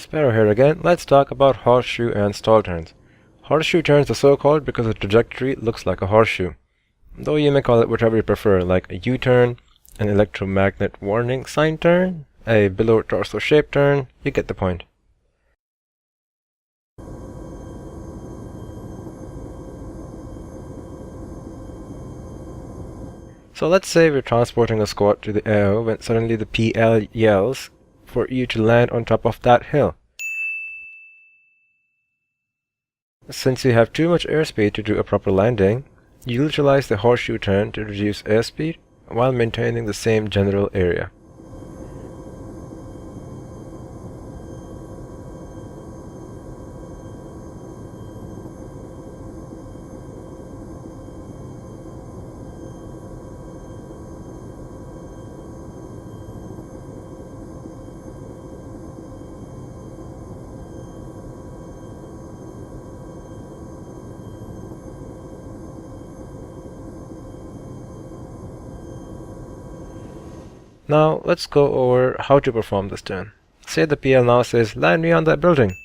Sparrow here again. Let's talk about horseshoe and stall turns. Horseshoe turns are so called because the trajectory looks like a horseshoe, though you may call it whatever you prefer, like a U-turn, an electromagnet warning sign turn, a below torso shape turn. You get the point. So let's say we're transporting a squad to the AO when suddenly the PL yells for you to land on top of that hill. Since you have too much airspeed to do a proper landing, you utilize the horseshoe turn to reduce airspeed while maintaining the same general area. Now let's go over how to perform this turn. Say the PL now says land me on that building.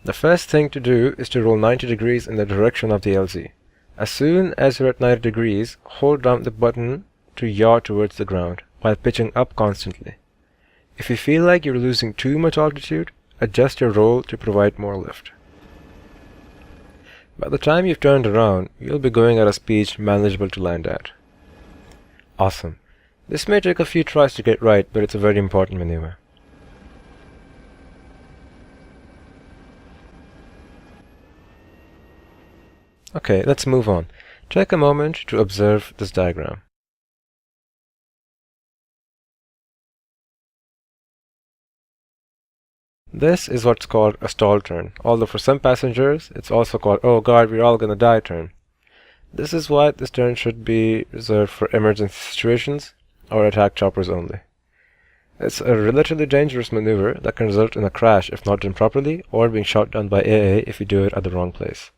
The first thing to do is to roll 90 degrees in the direction of the LZ. As soon as you're at 90 degrees, hold down the button to yaw towards the ground while pitching up constantly. If you feel like you're losing too much altitude, adjust your roll to provide more lift. By the time you've turned around, you'll be going at a speed manageable to land at. Awesome. This may take a few tries to get right, but it's a very important maneuver. Okay, let's move on. Take a moment to observe this diagram. This is what's called a stall turn, although for some passengers it's also called "oh god, we're all gonna die" turn. This is why this turn should be reserved for emergency situations or attack choppers only. It's a relatively dangerous maneuver that can result in a crash if not done properly, or being shot down by AA if you do it at the wrong place.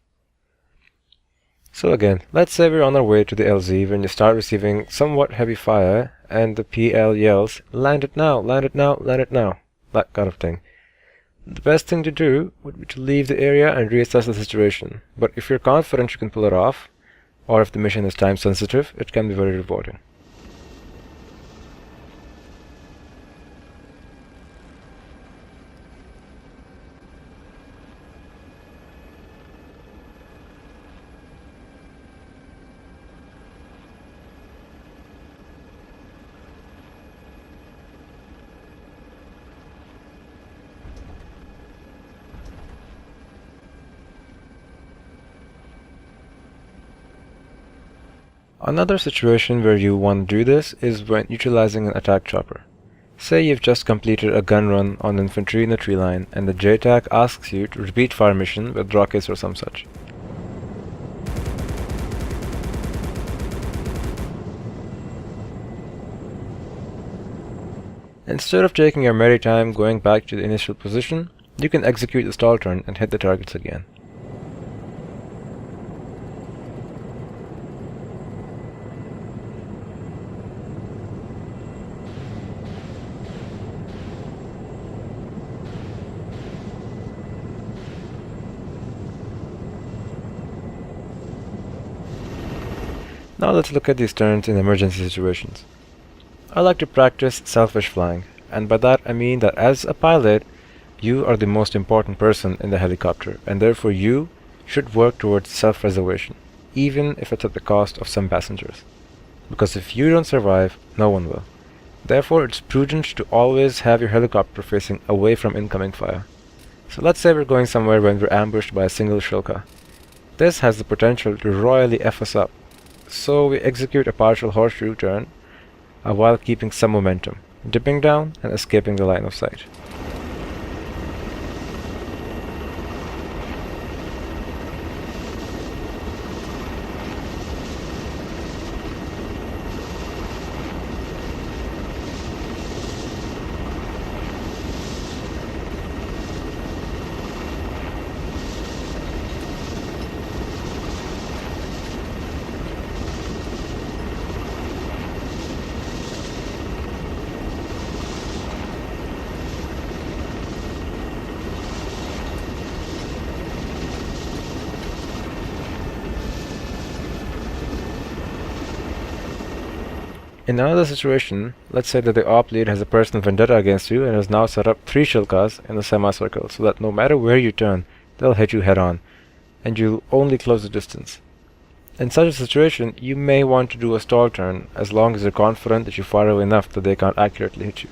So again, let's say we're on our way to the LZ when you start receiving somewhat heavy fire and the PL yells, land it now, land it now, land it now, that kind of thing. The best thing to do would be to leave the area and reassess the situation, but if you're confident you can pull it off, or if the mission is time sensitive, it can be very rewarding. Another situation where you want to do this is when utilizing an attack chopper. Say you've just completed a gun run on infantry in a tree line and the JTAC asks you to repeat fire mission with rockets or some such. Instead of taking your merry time going back to the initial position, you can execute the stall turn and hit the targets again. Now let's look at these turns in emergency situations. I like to practice selfish flying, and by that I mean that as a pilot, you are the most important person in the helicopter, and therefore you should work towards self-preservation, even if it's at the cost of some passengers. Because if you don't survive, no one will. Therefore, it's prudent to always have your helicopter facing away from incoming fire. So let's say we're going somewhere when we're ambushed by a single Shilka. This has the potential to royally F us up. So we execute a partial horseshoe turn while keeping some momentum, dipping down and escaping the line of sight. In another situation, let's say that the op lead has a personal vendetta against you and has now set up 3 Shilkas in a semicircle so that no matter where you turn, they'll hit you head on, and you'll only close the distance. In such a situation, you may want to do a stall turn as long as you're confident that you're far away enough that they can't accurately hit you.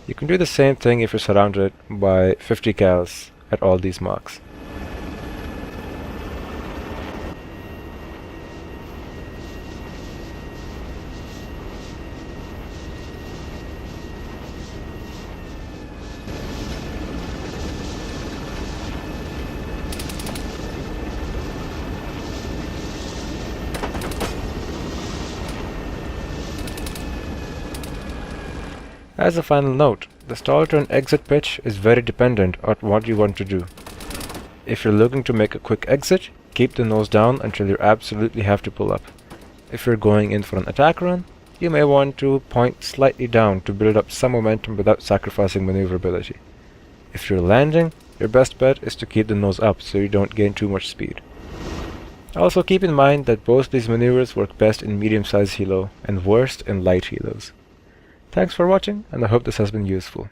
You can do the same thing if you're surrounded by 50 cals at all these marks. As a final note, the stall turn exit pitch is very dependent on what you want to do. If you're looking to make a quick exit, keep the nose down until you absolutely have to pull up. If you're going in for an attack run, you may want to point slightly down to build up some momentum without sacrificing maneuverability. If you're landing, your best bet is to keep the nose up so you don't gain too much speed. Also keep in mind that both these maneuvers work best in medium-sized helo and worst in light helos. Thanks for watching, and I hope this has been useful.